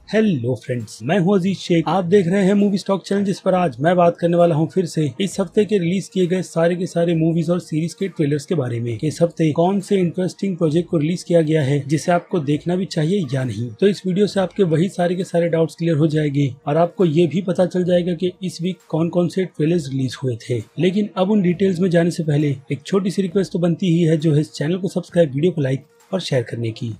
Hello friends, मैं हूं अजीज शेख। आप देख रहे हैं मूवी स्टॉक चैनल, जिस पर आज मैं बात करने वाला हूं फिर से इस हफ्ते के रिलीज किए गए सारे के सारे मूवीज और सीरीज के ट्रेलर्स के बारे में। इस हफ्ते कौन से इंटरेस्टिंग प्रोजेक्ट को रिलीज किया गया है जिसे आपको देखना भी चाहिए या नहीं। तो इस वीडियो से आपके वही सारे के सारे डाउट्स क्लियर हो जाएंगे और आपको ये भी पता चल जाएगा कि इस वीक कौन कौन से ट्रेलर्स रिलीज हुए थे। लेकिन अब उन डिटेल्स में जाने से पहले एक छोटी सी रिक्वेस्ट तो बनती ही है, जो है इस चैनल को सब्सक्राइब, वीडियो को लाइक और शेयर करने की।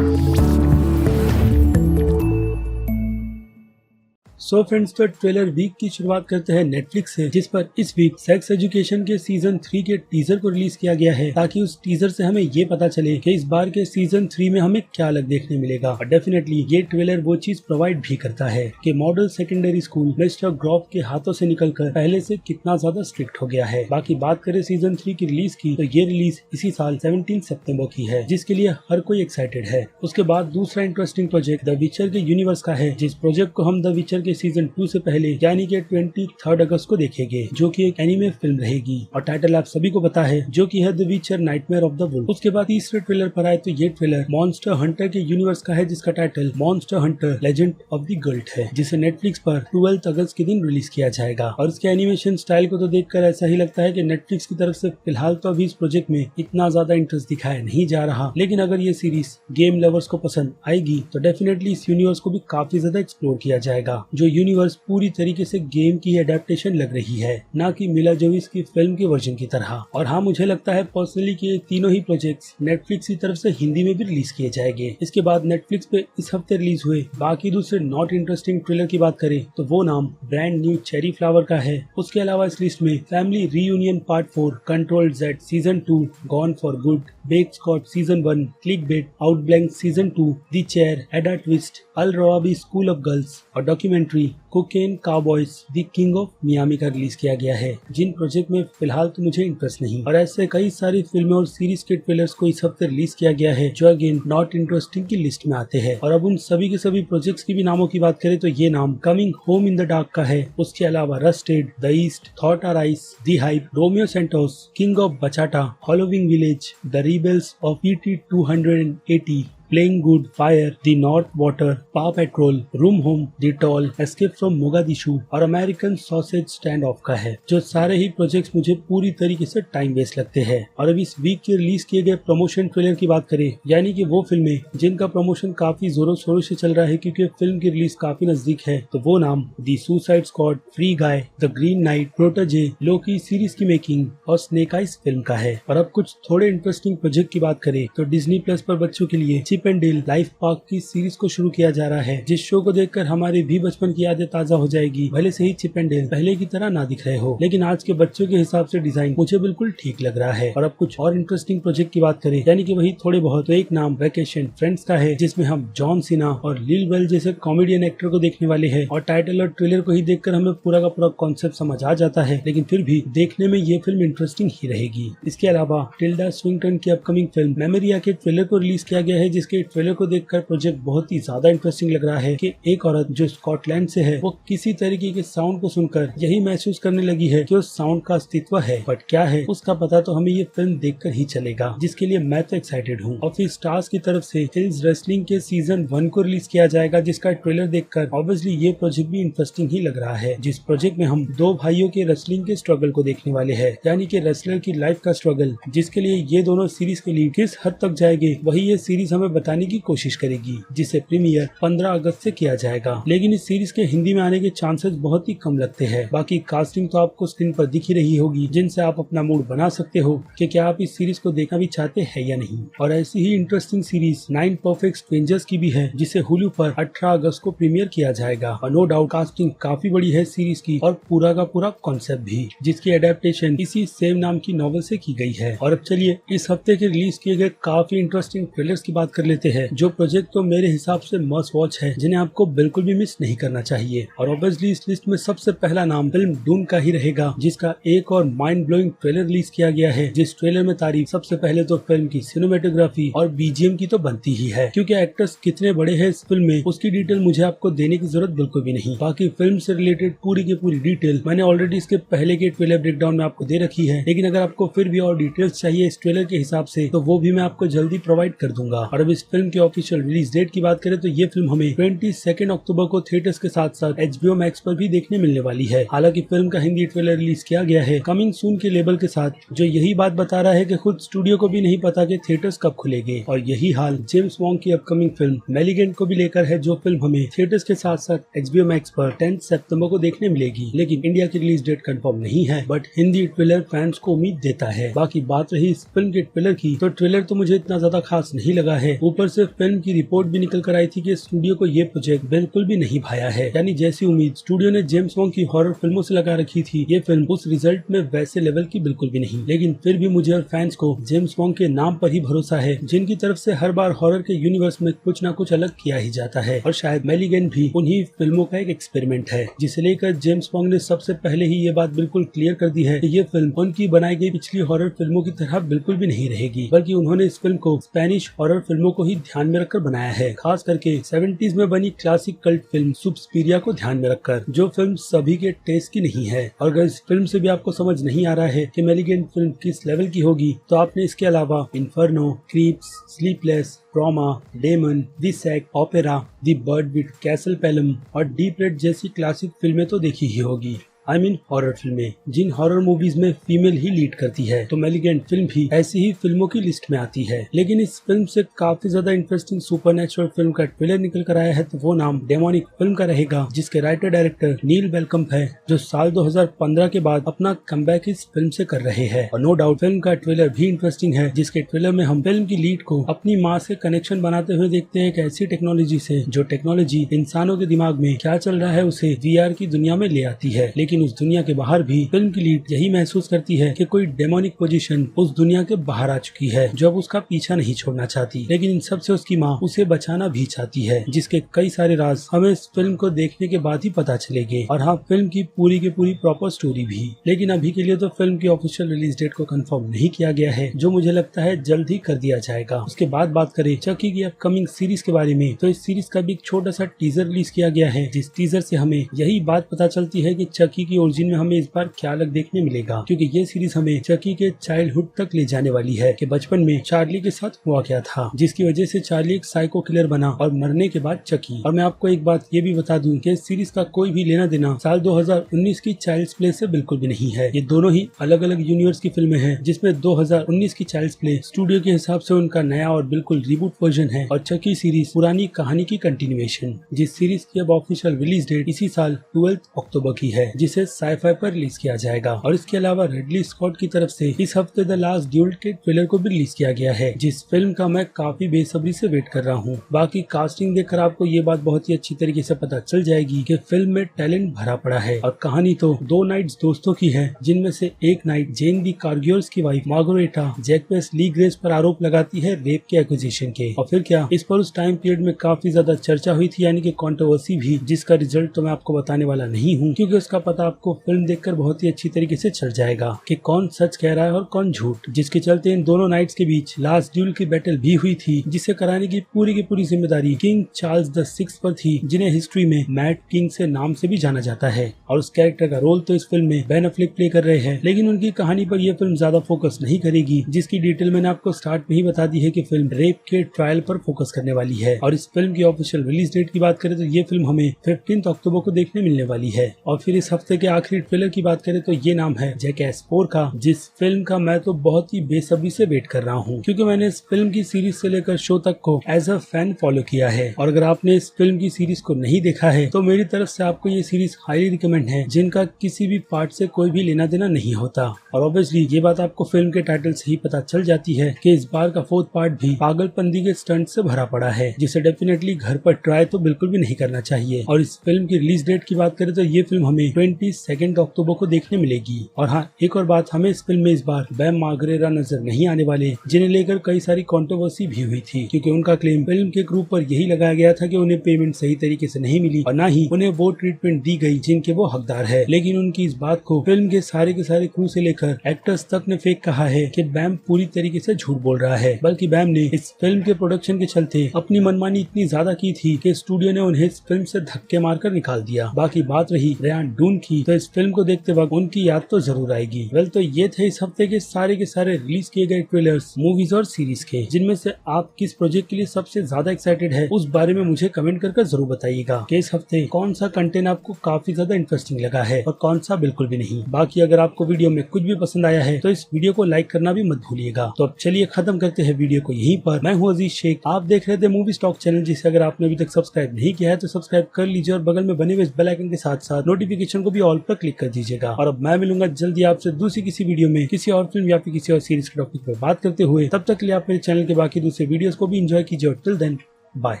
सो फ्रेंड्स, तो ट्रेलर वीक की शुरुआत करते हैं नेटफ्लिक्स से, जिस पर इस वीक सेक्स एजुकेशन के सीजन 3 के टीजर को रिलीज किया गया है, ताकि उस टीजर से हमें ये पता चले कि इस बार के सीजन 3 में हमें क्या अलग देखने मिलेगा। और डेफिनेटली ये ट्रेलर वो चीज प्रोवाइड भी करता है कि मॉडल सेकेंडरी स्कूल मिस्टर ग्रॉफ के हाथों से निकलकर पहले से कितना ज्यादा स्ट्रिक्ट हो गया है। बाकी बात करें सीजन 3 की रिलीज की, तो ये रिलीज इसी साल 17 सितंबर की है, जिसके लिए हर कोई एक्साइटेड है। उसके बाद दूसरा इंटरेस्टिंग प्रोजेक्ट द विचर के यूनिवर्स का है, जिस प्रोजेक्ट को हम द विचर के सीजन 2 से पहले यानी कि 23 अगस्त को देखेंगे, जो कि एक एनिमे फिल्म रहेगी। और टाइटल आप सभी को पता है, जो कि है द विचर नाइटमेयर ऑफ द वुल्फ। उसके बाद तीसरे ट्रेलर पर आए तो ये ट्रेलर मॉन्स्टर हंटर के यूनिवर्स का है, जिसका title monster hunter legend of the guild है, जिसे नेटफ्लिक्स पर 12 अगस्त के दिन रिलीज किया जाएगा। और इसके एनिमेशन स्टाइल को तो देखकर ऐसा ही लगता है कि नेटफ्लिक्स की तरफ से फिलहाल तो अभी इस प्रोजेक्ट में इतना ज्यादा इंटरेस्ट दिखाया नहीं जा रहा, लेकिन अगर ये सीरीज गेम लवर्स को पसंद आएगी तो डेफिनेटली इस यूनिवर्स को भी काफी ज्यादा एक्सप्लोर किया जाएगा। जो यूनिवर्स पूरी तरीके से गेम की एडेप्टेशन लग रही है, ना कि मिला जोविस की फिल्म के वर्जन की तरह। और हाँ, मुझे लगता है पर्सनली कि ये तीनों ही प्रोजेक्ट्स नेटफ्लिक्स की तरफ से हिंदी में भी रिलीज किए जाएंगे। इसके बाद नेटफ्लिक्स पे इस हफ्ते रिलीज हुए बाकी दूसरे नॉट इंटरेस्टिंग ट्रेलर की बात करें तो वो नाम ब्रांड न्यू चेरी फ्लावर का है। उसके अलावा इस लिस्ट में family reunion part 4, control Z season 2, gone for good, beck Scott season 1, click bait, आउटब्लैंक season 2, the chair, Ada twist, Al Rawabi school of girls और documentary cocaine cowboys the king of Miami का release किया गया है, जिन project में फिलहाल तो मुझे इंटरेस्ट नहीं। और ऐसे कई सारी फिल्में और सीरीज के ट्रेलर्स को इस हफ्ते रिलीज किया गया है, जो अगेन नॉट इंटरेस्टिंग की लिस्ट में आते हैं। और अब उन सभी के सभी प्रोजेक्ट्स की भी नामों की बात करें तो ये नाम coming home in the dark का है। उसके अलावा rusted, the east, thought are ice, the hype, Romeo Santos, king of bachata, hollowing village, the rebels of PT 280, playing good, fire, the north water, paw patrol, room home, the tall, escape from Mogadishu और American sausage stand off का है। जो सारे ही projects मुझे पूरी तरीके से time waste लगते हैं। और अब इस वीक के रिलीज किए गए प्रमोशन ट्रेलर की बात करें, यानी कि वो फिल्में जिनका प्रमोशन काफी जोरों शोरों से चल रहा है क्योंकि फिल्म की रिलीज काफी नजदीक है, तो वो नाम the suicide squad, free guy, the green night, protégé, Loki series की मेकिंग और स्नेक आइज फिल्म का है। और अब कुछ थोड़े इंटरेस्टिंग प्रोजेक्ट की बात करें तो डिज्नी प्लस पर बच्चों के लिए Chip and Dale life park की सीरीज को शुरू किया जा रहा है, जिस शो को देखकर हमारे भी बचपन की यादें ताजा हो जाएगी। भले से ही चिप एंड डेल पहले की तरह ना दिख रहे हो, लेकिन आज के बच्चों के हिसाब से डिजाइन मुझे बिल्कुल ठीक लग रहा है। और अब कुछ और इंटरेस्टिंग प्रोजेक्ट की बात करें, यानी कि वही थोड़े बहुत, तो एक नाम वैकेशन फ्रेंड्स का है, जिसमें हम जॉन सीना और लिल वेल जैसे कॉमेडियन एक्टर को देखने वाले हैं। और टाइटल और ट्रेलर को ही देखकर हमें पूरा का पूरा कॉन्सेप्ट समझ आ जाता है, लेकिन फिर भी देखने में ये फिल्म इंटरेस्टिंग ही रहेगी। इसके अलावा टिल्डा स्विंगटन की अपकमिंग फिल्म मेमोरिया के ट्रेलर को रिलीज किया गया है, जिसके ट्रेलर को देखकर प्रोजेक्ट बहुत ही ज्यादा इंटरेस्टिंग लग रहा है कि एक औरत जो स्कॉटलैंड से है, वो किसी तरीके के साउंड को सुनकर यही महसूस करने लगी है कि उस साउंड का अस्तित्व है, बट क्या है उसका पता तो हमें ये फिल्म देखकर ही चलेगा, जिसके लिए मैं तो एक्साइटेड हूँ। और फिर स्टार्स की तरफ से हिल्स रेसलिंग के सीजन 1 को रिलीज किया जाएगा, जिसका ट्रेलर देखकर ऑब्वियसली ये प्रोजेक्ट भी इंटरेस्टिंग ही लग रहा है, जिस प्रोजेक्ट में हम दो भाइयों के रेसलिंग के स्ट्रगल को देखने वाले है, यानी कि रेसलर की लाइफ का स्ट्रगल, जिसके लिए ये दोनों सीरीज के लीड किस हद तक जाएंगे वही ये सीरीज हमें बताने की कोशिश करेगी, जिसे प्रीमियर 15 अगस्त से किया जाएगा। लेकिन इस सीरीज के हिंदी में आने के चांसेस बहुत ही कम लगते हैं। बाकी कास्टिंग तो आपको स्क्रीन पर दिख ही रही होगी, जिनसे आप अपना मूड बना सकते हो कि क्या आप इस सीरीज को देखना भी चाहते हैं या नहीं। और ऐसी ही इंटरेस्टिंग सीरीज 9 परफेक्ट स्ट्रेंजर्स की भी है, जिसे हुलू पर 18 अगस्त को प्रीमियर किया जाएगा। और नो डाउट कास्टिंग काफी बड़ी है सीरीज की, और पूरा का पूरा कॉन्सेप्ट भी, जिसकी एडेप्टेशन इसी सेम नाम की नॉवेल से की गई है। और अब चलिए इस हफ्ते के रिलीज किए गए काफी इंटरेस्टिंग ट्रेलर्स की बात कर लेते हैं, जो प्रोजेक्ट तो मेरे हिसाब से मस्ट वॉच है, जिन्हें आपको बिल्कुल भी मिस नहीं करना चाहिए। और ऑब्वियसली इस लिस्ट में सबसे पहला नाम फिल्म डून का ही रहेगा, जिसका एक और माइंड ब्लोइंग ट्रेलर रिलीज किया गया है, जिस ट्रेलर में तारीफ सबसे पहले तो फिल्म की सिनेमेटोग्राफी और BGM की तो बनती ही है, क्योंकि एक्टर्स कितने बड़े हैं इस फिल्म में उसकी डिटेल मुझे आपको देने की जरूरत बिल्कुल भी नहीं। बाकी फिल्म से रिलेटेड पूरी की पूरी डिटेल मैंने ऑलरेडी इसके पहले के ट्रेलर ब्रेकडाउन में आपको दे रखी है, लेकिन अगर आपको फिर भी और डिटेल्स चाहिए इस ट्रेलर के हिसाब से, तो वो भी मैं आपको जल्दी प्रोवाइड कर दूंगा। और अब इस फिल्म की ऑफिशियल रिलीज डेट की बात करें तो ये फिल्म हमें 22 अक्टूबर को थिएटर्स के साथ साथ HBO Max पर भी देखने मिलने वाली है। हालांकि फिल्म का हिंदी ट्रेलर रिलीज किया गया है कमिंग सून के लेबल के साथ, जो यही बात बता रहा है कि खुद स्टूडियो को भी नहीं पता कि थिएटर्स कब खुलेंगे। और यही हाल जेम्स वॉन्ग की अपकमिंग फिल्म मैलिगेंट को भी लेकर है, जो फिल्म हमें थिएटर्स के साथ साथ HBO Max पर 10 सितंबर को देखने मिलेगी। लेकिन इंडिया की रिलीज डेट कंफर्म नहीं है, बट हिंदी ट्रेलर फैंस को उम्मीद देता है। बाकी बात रही इस फिल्म के ट्रेलर की, तो ट्रेलर तो मुझे इतना ज्यादा खास नहीं लगा है। ऊपर से फिल्म की रिपोर्ट भी निकल कर आई थी कि स्टूडियो को ये प्रोजेक्ट बिल्कुल भी नहीं भाया है। यानी जैसी उम्मीद स्टूडियो ने जेम्स वॉन्ग की हॉरर फिल्मों से लगा रखी थी, ये फिल्म उस रिजल्ट में वैसे लेवल की बिल्कुल भी नहीं। लेकिन फिर भी मुझे और फैंस को जेम्स वॉन्ग के नाम पर ही भरोसा है, जिनकी तरफ से हर बार हॉरर के यूनिवर्स में कुछ न कुछ अलग किया ही जाता है। और शायद मैलिगेंट भी उन्हीं फिल्मों का एक एक्सपेरिमेंट है, जिसे लेकर जेम्स वॉन्ग ने सबसे पहले ही ये बात बिल्कुल क्लियर कर दी है कि ये फिल्म उनकी बनाई गई पिछली हॉरर फिल्मों की तरह बिल्कुल भी नहीं रहेगी, बल्कि उन्होंने इस फिल्म को स्पेनिश हॉरर फिल्मों को ही ध्यान में रखकर बनाया है। खास करके 70s में बनी क्लासिक कल्ट फिल्म सुपरस्पिरिया को ध्यान में रखकर, जो फिल्म सभी के टेस्ट की नहीं है। और अगर इस फिल्म से भी आपको समझ नहीं आ रहा है कि मैलिगेंट फिल्म किस लेवल की होगी, तो आपने इसके अलावा Inferno, Creeps, Sleepless, Trauma, Demon, the Sect, Opera, the Bird with Castle Plumage और डीप रेड जैसी क्लासिक फिल्में तो देखी ही होगी। I mean हॉरर फिल्में, जिन हॉरर मूवीज में फीमेल ही लीड करती है, तो मैलिगेंट फिल्म भी ऐसी ही फिल्मों की लिस्ट में आती है। लेकिन इस फिल्म से काफी ज्यादा इंटरेस्टिंग सुपरनैचुरल फिल्म का ट्रेलर निकल कर आया है, तो वो नाम डेमोनिक फिल्म का रहेगा, जिसके राइटर डायरेक्टर नील बेलकम्प है, जो साल 2015 के बाद अपना कमबैक इस फिल्म से कर रहे हैं। और नो डाउट फिल्म का ट्रेलर भी इंटरेस्टिंग है, जिसके ट्रेलर में हम फिल्म की लीड को अपनी माँ से कनेक्शन बनाते हुए देखते हैं, एक ऐसी टेक्नोलॉजी से जो टेक्नोलॉजी इंसानों के दिमाग में क्या चल रहा है उसे VR की दुनिया में ले आती है। लेकिन उस दुनिया के बाहर भी फिल्म की लीड यही महसूस करती है कि कोई डेमोनिक पोजीशन उस दुनिया के बाहर आ चुकी है, जो अब उसका पीछा नहीं छोड़ना चाहती। लेकिन इन सब से उसकी माँ उसे बचाना भी चाहती है, जिसके कई सारे राज हमें इस फिल्म को देखने के बाद ही पता चलेंगे। और हाँ, फिल्म की पूरी प्रॉपर स्टोरी भी। लेकिन अभी के लिए तो फिल्म की ऑफिशियल रिलीज डेट को कंफर्म नहीं किया गया है, जो मुझे लगता है जल्द ही कर दिया जाएगा। उसके बाद बात करें चकी की अपकमिंग सीरीज के बारे में, तो इस सीरीज का भी एक छोटा सा टीजर रिलीज किया गया है, जिस टीजर से हमें यही बात पता चलती है कि चकी की ओरिजिन में हमें इस बार क्या अलग देखने मिलेगा। क्योंकि ये सीरीज हमें चकी के चाइल्डहुड तक ले जाने वाली है कि बचपन में चार्ली के साथ हुआ क्या था, जिसकी वजह से चार्ली एक साइको किलर बना और मरने के बाद चकी। और मैं आपको एक बात ये भी बता दूं कि इस सीरीज का कोई भी लेना देना साल 2019 की चाइल्ड्स प्ले से बिल्कुल भी नहीं है। ये दोनों ही अलग अलग यूनिवर्स की फिल्में हैं, जिसमें 2019 की चाइल्ड्स प्ले स्टूडियो के हिसाब से उनका नया और बिल्कुल रिबूट वर्जन है, और चकी सीरीज पुरानी कहानी की कंटिन्यूएशन, जिस सीरीज की अब ऑफिशियल रिलीज डेट इसी साल 12 अक्टूबर की है, जिसे साइफाई पर रिलीज किया जाएगा। और इसके अलावा रिडली स्कॉट की तरफ से इस हफ्ते द लास्ट ड्यूल के ट्रेलर को भी रिलीज किया गया है, जिस फिल्म का मैं काफी बेसब्री से वेट कर रहा हूँ। बाकी कास्टिंग देखकर आपको ये बात बहुत ही अच्छी तरीके से पता चल जाएगी कि फिल्म में टैलेंट भरा पड़ा है। और कहानी तो दो नाइट्स दोस्तों की है, जिनमें से एक नाइट जेन दी कार्गियोर्स की वाइफ मार्गरेटा जैक्वेस ली ग्रेस पर आरोप लगाती है रेप के एक्विजिशन के। और फिर क्या, इस पर उस टाइम पीरियड में काफी ज्यादा चर्चा हुई थी, यानी कि कंट्रोवर्सी भी, जिसका रिजल्ट तो मैं आपको बताने वाला नहीं हूँ, क्योंकि उसका पता आपको फिल्म देखकर बहुत ही अच्छी तरीके से चल जाएगा कि कौन सच कह रहा है और कौन झूठ। जिसके चलते इन दोनों नाइट्स के बीच लास्ट ड्यूल की बैटल भी हुई थी, जिसे कराने की पूरी जिम्मेदारी किंग चार्ल्स द सिक्स्थ पर थी, जिन्हें हिस्ट्री में मैड किंग से नाम से भी जाना जाता है। और उस कैरेक्टर का रोल तो इस फिल्म में बेन अफ्लेक प्ले कर रहे हैं, लेकिन उनकी कहानी पर यह फिल्म ज्यादा फोकस नहीं करेगी, जिसकी डिटेल मैंने आपको स्टार्ट में ही बता दी है कि फिल्म रेप के ट्रायल पर फोकस करने वाली है। और इस फिल्म की ऑफिशियल रिलीज डेट की बात करें तो ये फिल्म हमें 15 अक्टूबर को देखने मिलने वाली है। और फिर इस हफ्ते के आखिरी ट्रेलर की बात करें तो ये नाम है जैकैस 4 का, जिस फिल्म का मैं तो बहुत ही बेसब्री से वेट कर रहा हूँ, क्योंकि मैंने इस फिल्म की सीरीज से लेकर शो तक को एज अ फैन फॉलो किया है। और अगर आपने इस फिल्म की सीरीज को नहीं देखा है, तो मेरी तरफ से आपको ये सीरीज हाईली रिकमेंड है, जिनका किसी भी पार्ट से कोई भी लेना देना नहीं होता। और ऑब्वियसली ये बात आपको फिल्म के टाइटल से ही पता चल जाती है कि इस बार का 4th पार्ट भी पागलपंती के स्टंट से भरा पड़ा है, जिसे डेफिनेटली घर पर ट्राई तो बिल्कुल भी नहीं करना चाहिए। और इस फिल्म की रिलीज डेट की बात करें तो ये फिल्म हमें 22 अक्टूबर को देखने मिलेगी। और हाँ, एक और बात, हमें इस फिल्म में इस बार बैम मार्गरेरा नजर नहीं आने वाले, जिन्हें लेकर कई सारी कंट्रोवर्सी भी हुई थी, क्योंकि उनका क्लेम फिल्म के ग्रुप पर यही लगाया गया था कि उन्हें पेमेंट सही तरीके से नहीं मिली और न ही उन्हें वो ट्रीटमेंट दी गई जिनके वो हकदार है। लेकिन उनकी इस बात को फिल्म के सारे क्रू से लेकर एक्टर्स तक ने फेक कहा है कि बैम पूरी तरीके से झूठ बोल रहा है, बल्कि बैम ने इस फिल्म के प्रोडक्शन के चलते अपनी मनमानी इतनी ज्यादा की थी कि स्टूडियो ने उन्हें इस फिल्म से धक्के मारकर निकाल दिया। बाकी बात रही रेयान डून देखी तो इस फिल्म को देखते वक्त उनकी याद तो जरूर आएगी। वेल, तो ये थे इस हफ्ते के सारे रिलीज किए गए ट्रेलर्स, मूवीज और सीरीज के, जिनमें से आप किस प्रोजेक्ट के लिए सबसे ज्यादा एक्साइटेड है उस बारे में मुझे कमेंट करके जरूर बताइएगा कि इस हफ्ते कौन सा कंटेंट आपको काफी ज्यादा इंटरेस्टिंग लगा है और कौन सा बिल्कुल भी नहीं। बाकी अगर आपको वीडियो में कुछ भी पसंद आया है तो इस वीडियो को लाइक करना भी मत भूलिएगा। तो अब चलिए खत्म करते हैं वीडियो को यहीं पर। मैं हूँ अजीज शेख, आप देख रहे थे मूवी स्टॉक चैनल, जिसे अगर आपने अभी तक सब्सक्राइब नहीं किया है तो सब्सक्राइब कर लीजिए और बगल में बने हुए बेल आइकन के साथ साथ नोटिफिकेशन को भी ऑल पर क्लिक कर दीजिएगा। और अब मैं मिलूंगा जल्दी आपसे दूसरी किसी वीडियो में किसी और फिल्म या फिर किसी और सीरीज के टॉपिक पर बात करते हुए। तब तक के लिए आप मेरे चैनल के बाकी दूसरे वीडियोस को भी एंजॉय कीजिए और टिल देन बाय।